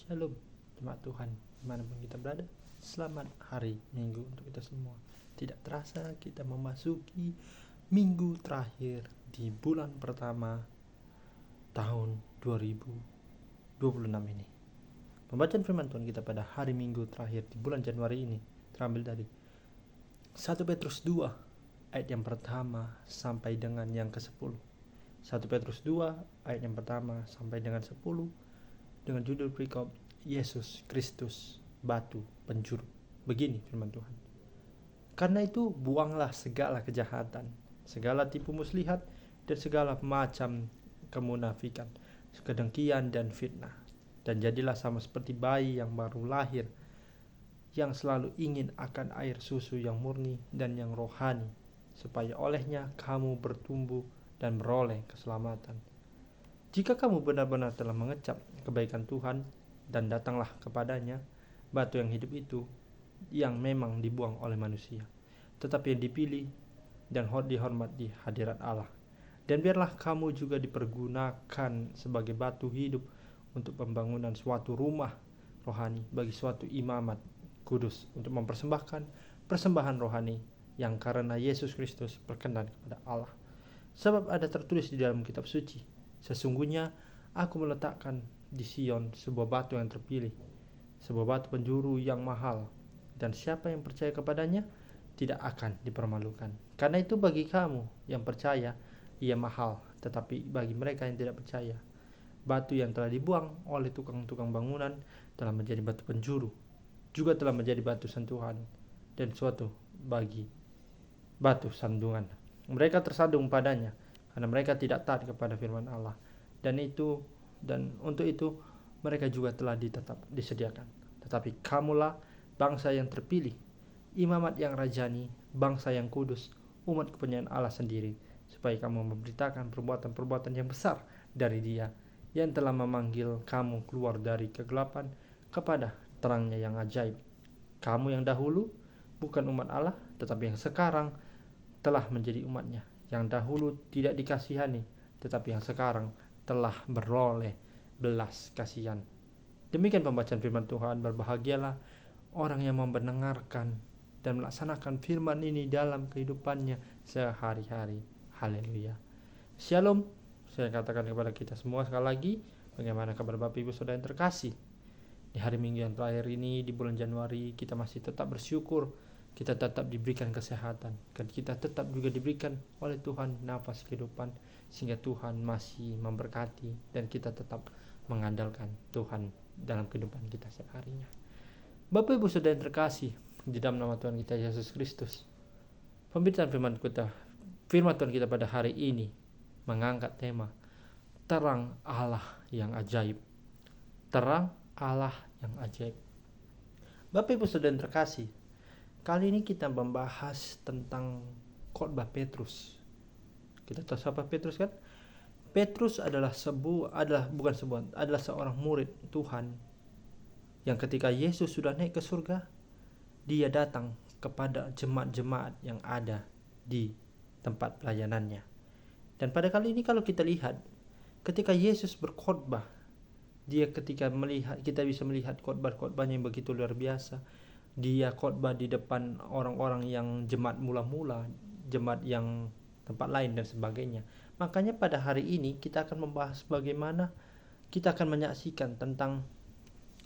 Shalom, jemaat Tuhan, dimanapun kita berada. Selamat hari Minggu untuk kita semua. Tidak terasa kita memasuki minggu terakhir di bulan pertama tahun 2026 ini. Pembacaan firman Tuhan kita pada hari Minggu terakhir di bulan Januari ini terambil dari 1 Petrus 2 ayat yang pertama sampai dengan yang ke-10. 1 Petrus 2 ayat yang pertama sampai dengan 10 dengan judul perikop Yesus Kristus batu penjuru. Begini firman Tuhan. Karena itu buanglah segala kejahatan, segala tipu muslihat, dan segala macam kemunafikan, kedengkian dan fitnah. Dan jadilah sama seperti bayi yang baru lahir, yang selalu ingin akan air susu yang murni dan yang rohani, supaya olehnya kamu bertumbuh dan beroleh keselamatan. Jika kamu benar-benar telah mengecap kebaikan Tuhan dan datanglah kepadanya, batu yang hidup itu yang memang dibuang oleh manusia, tetapi yang dipilih dan dihormat di hadirat Allah. Dan biarlah kamu juga dipergunakan sebagai batu hidup untuk pembangunan suatu rumah rohani bagi suatu imamat kudus, untuk mempersembahkan persembahan rohani yang karena Yesus Kristus berkenan kepada Allah. Sebab ada tertulis di dalam kitab suci, sesungguhnya aku meletakkan di Sion sebuah batu yang terpilih, sebuah batu penjuru yang mahal, dan siapa yang percaya kepadanya tidak akan dipermalukan. Karena itu bagi kamu yang percaya, ia mahal, tetapi bagi mereka yang tidak percaya, batu yang telah dibuang oleh tukang-tukang bangunan telah menjadi batu penjuru, juga telah menjadi batu sentuhan, dan suatu bagi batu sandungan. Mereka tersandung padanya karena mereka tidak taat kepada firman Allah, dan untuk itu mereka juga telah disediakan. Tetapi kamulah bangsa yang terpilih, imamat yang rajani, bangsa yang kudus, umat kepunyaan Allah sendiri, supaya kamu memberitakan perbuatan-perbuatan yang besar dari Dia yang telah memanggil kamu keluar dari kegelapan kepada terangnya yang ajaib. Kamu yang dahulu bukan umat Allah, tetapi yang sekarang telah menjadi umatnya, yang dahulu tidak dikasihani, tetapi yang sekarang telah beroleh belas kasihan. Demikian pembacaan firman Tuhan. Berbahagialah orang yang mendengarkan dan melaksanakan firman ini dalam kehidupannya sehari-hari. Haleluya. Shalom. Saya katakan kepada kita semua sekali lagi, bagaimana kabar Bapak Ibu Saudara yang terkasih? Di hari Minggu yang terakhir ini di bulan Januari, kita masih tetap bersyukur. Kita tetap diberikan kesehatan, dan kita tetap juga diberikan oleh Tuhan nafas kehidupan, sehingga Tuhan masih memberkati dan kita tetap mengandalkan Tuhan dalam kehidupan kita setiap harinya. Bapak Ibu Saudara yang terkasih, di dalam nama Tuhan kita Yesus Kristus, pemberitaan firman Tuhan kita pada hari ini mengangkat tema terang Allah yang ajaib. Terang Allah yang ajaib. Bapak Ibu Saudara yang terkasih, kali ini kita membahas tentang khotbah Petrus. Kita tahu siapa Petrus kan? Petrus adalah seorang murid Tuhan yang ketika Yesus sudah naik ke surga, dia datang kepada jemaat-jemaat yang ada di tempat pelayanannya. Dan pada kali ini kalau kita lihat, ketika Yesus berkhotbah, kita bisa melihat khotbah-khotbahnya yang begitu luar biasa. Dia khotbah di depan orang-orang yang jemaat mula-mula, jemaat yang tempat lain dan sebagainya. Makanya pada hari ini kita akan membahas bagaimana kita akan menyaksikan tentang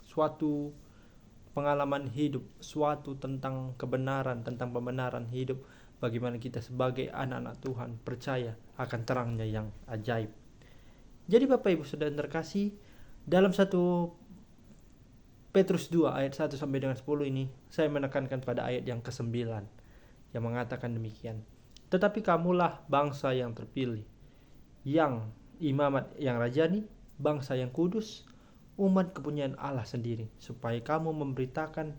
suatu pengalaman hidup, suatu tentang kebenaran, tentang pembenaran hidup, bagaimana kita sebagai anak-anak Tuhan percaya akan terangnya yang ajaib. Jadi Bapak Ibu Saudara terkasih, dalam 1 Petrus 2 ayat 1 sampai dengan 10 ini, saya menekankan pada ayat yang ke-9 yang mengatakan demikian. Tetapi kamulah bangsa yang terpilih, yang imamat yang rajani, bangsa yang kudus, umat kepunyaan Allah sendiri, supaya kamu memberitakan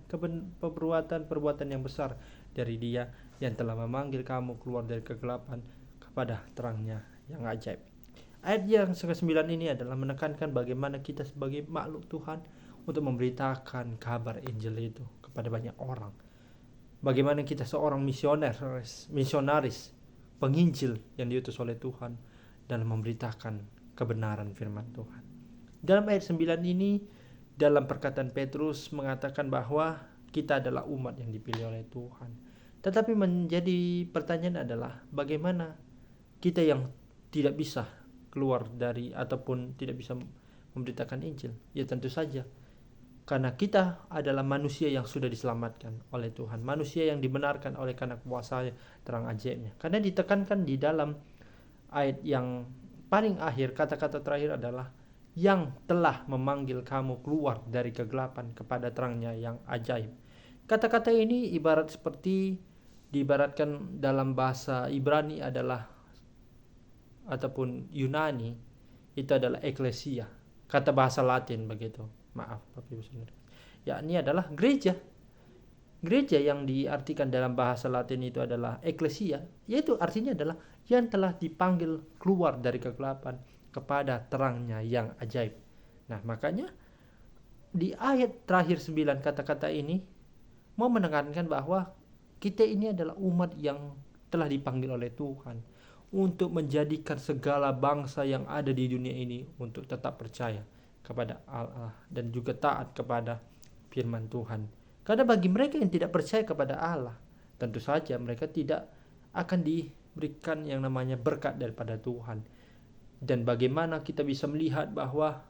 perbuatan yang besar dari Dia yang telah memanggil kamu keluar dari kegelapan kepada terangnya yang ajaib. Ayat yang ke-9 ini adalah menekankan bagaimana kita sebagai makhluk Tuhan untuk memberitakan kabar Injil itu kepada banyak orang. Bagaimana kita seorang misionaris, penginjil yang diutus oleh Tuhan dalam memberitakan kebenaran firman Tuhan. Dalam ayat 9 ini dalam perkataan Petrus mengatakan bahwa kita adalah umat yang dipilih oleh Tuhan. Tetapi menjadi pertanyaan adalah bagaimana kita yang tidak bisa keluar dari ataupun tidak bisa memberitakan Injil? Ya tentu saja karena kita adalah manusia yang sudah diselamatkan oleh Tuhan, manusia yang dibenarkan oleh karena kuasa terang ajaibnya. Karena ditekankan di dalam ayat yang paling akhir, kata-kata terakhir adalah yang telah memanggil kamu keluar dari kegelapan kepada terangnya yang ajaib. Kata-kata ini ibarat seperti diibaratkan dalam bahasa Ibrani adalah ataupun Yunani itu adalah eklesia, kata bahasa Latin begitu. Maaf Bapak Ibu Saudara. Yakni adalah gereja. Gereja yang diartikan dalam bahasa Latin itu adalah eklesia, yaitu artinya adalah yang telah dipanggil keluar dari kegelapan kepada terangnya yang ajaib. Nah, makanya di ayat terakhir 9 kata-kata ini mau menekankan bahwa kita ini adalah umat yang telah dipanggil oleh Tuhan untuk menjadikan segala bangsa yang ada di dunia ini untuk tetap percaya kepada Allah dan juga taat kepada firman Tuhan. Karena bagi mereka yang tidak percaya kepada Allah, tentu saja mereka tidak akan diberikan yang namanya berkat daripada Tuhan. Dan bagaimana kita bisa melihat bahwa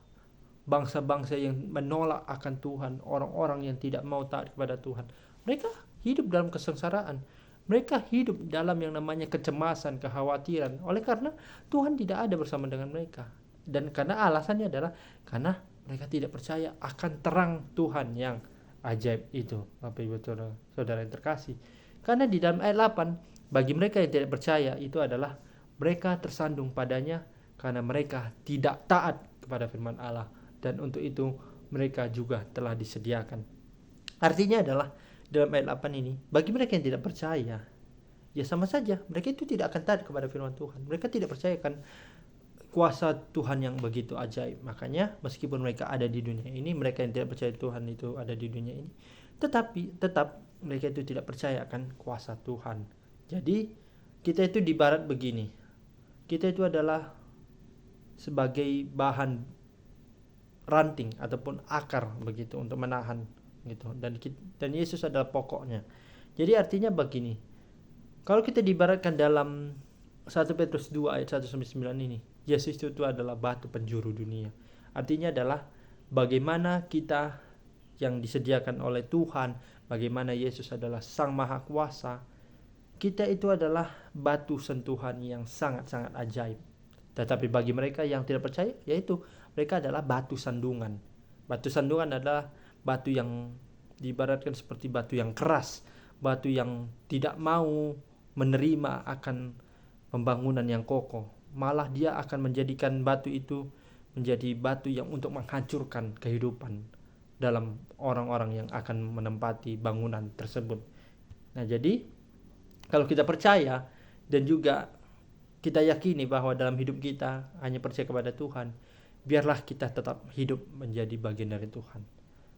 bangsa-bangsa yang menolak akan Tuhan, orang-orang yang tidak mau taat kepada Tuhan, mereka hidup dalam kesengsaraan. Mereka hidup dalam yang namanya kecemasan, kekhawatiran. Oleh karena Tuhan tidak ada bersama dengan mereka. Dan karena alasannya adalah karena mereka tidak percaya akan terang Tuhan yang ajaib itu, Bapak Ibu Saudara yang terkasih. Karena di dalam ayat 8, bagi mereka yang tidak percaya itu adalah mereka tersandung padanya karena mereka tidak taat kepada firman Allah, dan untuk itu mereka juga telah disediakan. Artinya adalah dalam ayat 8 ini, bagi mereka yang tidak percaya, ya sama saja mereka itu tidak akan taat kepada firman Tuhan. Mereka tidak percayakan kuasa Tuhan yang begitu ajaib. Makanya meskipun mereka ada di dunia ini, mereka yang tidak percaya Tuhan itu ada di dunia ini, tetapi tetap mereka itu tidak percaya akan kuasa Tuhan. Jadi kita itu dibarat begini, kita itu adalah sebagai bahan ranting ataupun akar begitu untuk menahan gitu, dan Yesus adalah pokoknya. Jadi artinya begini, kalau kita diibaratkan dalam 1 Petrus 2 ayat 1-9 ini, Yesus itu adalah batu penjuru dunia. Artinya adalah bagaimana kita yang disediakan oleh Tuhan, bagaimana Yesus adalah Sang Maha Kuasa, kita itu adalah batu sentuhan yang sangat-sangat ajaib. Tetapi bagi mereka yang tidak percaya, yaitu mereka adalah batu sandungan. Batu sandungan adalah batu yang diibaratkan seperti batu yang keras, batu yang tidak mau menerima akan pembangunan yang kokoh. Malah dia akan menjadikan batu itu menjadi batu yang untuk menghancurkan kehidupan dalam orang-orang yang akan menempati bangunan tersebut. Nah, jadi kalau kita percaya dan juga kita yakini bahwa dalam hidup kita hanya percaya kepada Tuhan, biarlah kita tetap hidup menjadi bagian dari Tuhan.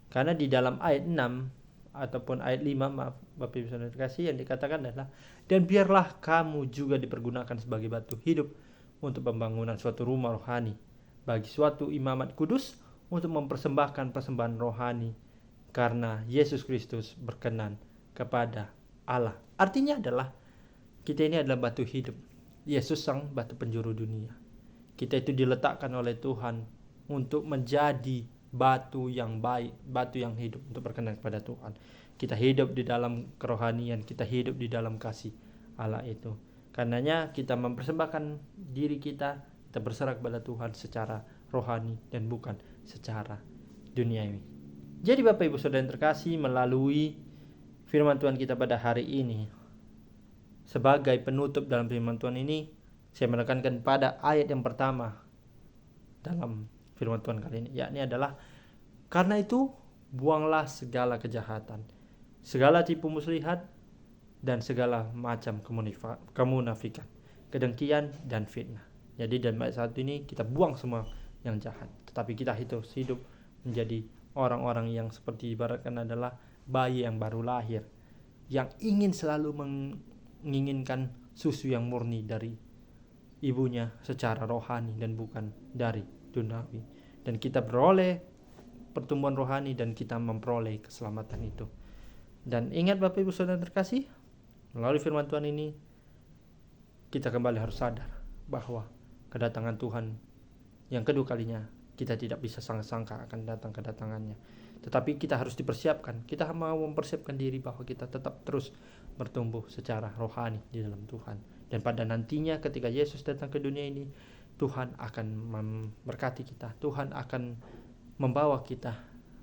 Karena di dalam ayat 6 ataupun ayat 5, maaf Bapak Ibu Saudara terkasih, yang dikatakan adalah, dan biarlah kamu juga dipergunakan sebagai batu hidup untuk pembangunan suatu rumah rohani bagi suatu imamat kudus untuk mempersembahkan persembahan rohani karena Yesus Kristus berkenan kepada Allah. Artinya adalah kita ini adalah batu hidup. Yesus sang batu penjuru dunia. Kita itu diletakkan oleh Tuhan untuk menjadi batu yang baik, batu yang hidup untuk berkenan kepada Tuhan. Kita hidup di dalam kerohanian, kita hidup di dalam kasih Allah itu. Karenanya kita mempersembahkan diri kita berserah kepada Tuhan secara rohani dan bukan secara duniawi. Jadi Bapak Ibu Saudara yang terkasih, melalui firman Tuhan kita pada hari ini, sebagai penutup dalam firman Tuhan ini, saya menekankan pada ayat yang pertama dalam firman Tuhan kali ini, yakni adalah, karena itu buanglah segala kejahatan, segala tipu muslihat, dan segala macam kemunafikan, kedengkian dan fitnah. Jadi dalam ayat 1 ini kita buang semua yang jahat, tetapi kita hidup menjadi orang-orang yang seperti ibaratkan adalah bayi yang baru lahir, yang ingin selalu menginginkan susu yang murni dari ibunya secara rohani dan bukan dari duniawi. Dan kita beroleh pertumbuhan rohani dan kita memperoleh keselamatan itu. Dan ingat Bapak Ibu Saudara terkasih, melalui firman Tuhan ini kita kembali harus sadar bahwa kedatangan Tuhan yang kedua kalinya kita tidak bisa sangka-sangka akan datang kedatangannya. Tetapi kita harus dipersiapkan. Kita mau mempersiapkan diri bahwa kita tetap terus bertumbuh secara rohani di dalam Tuhan. Dan pada nantinya ketika Yesus datang ke dunia ini, Tuhan akan memberkati kita. Tuhan akan membawa kita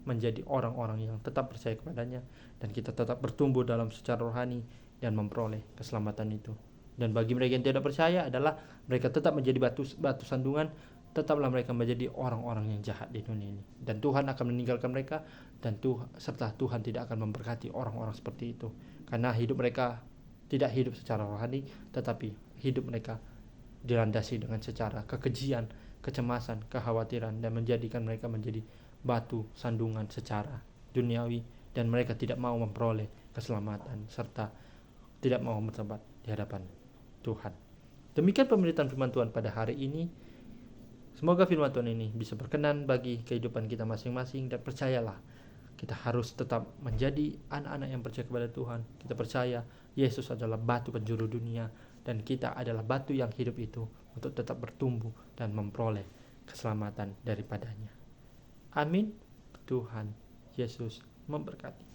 menjadi orang-orang yang tetap percaya kepadanya, dan kita tetap bertumbuh dalam secara rohani dan memperoleh keselamatan itu. Dan bagi mereka yang tidak percaya adalah mereka tetap menjadi batu sandungan, tetaplah mereka menjadi orang-orang yang jahat di dunia ini. Dan Tuhan akan meninggalkan mereka, dan serta Tuhan tidak akan memberkati orang-orang seperti itu. Karena hidup mereka tidak hidup secara rohani, tetapi hidup mereka dilandasi dengan secara kekejian, kecemasan, kekhawatiran, dan menjadikan mereka menjadi batu sandungan secara duniawi, dan mereka tidak mau memperoleh keselamatan serta tidak mau bertobat di hadapan Tuhan. Demikian pemberitaan firman Tuhan pada hari ini. Semoga firman Tuhan ini bisa berkenan bagi kehidupan kita masing-masing, dan percayalah, kita harus tetap menjadi anak-anak yang percaya kepada Tuhan. Kita percaya Yesus adalah batu penjuru dunia, dan kita adalah batu yang hidup itu untuk tetap bertumbuh dan memperoleh keselamatan daripadanya. Amin. Tuhan Yesus memberkati.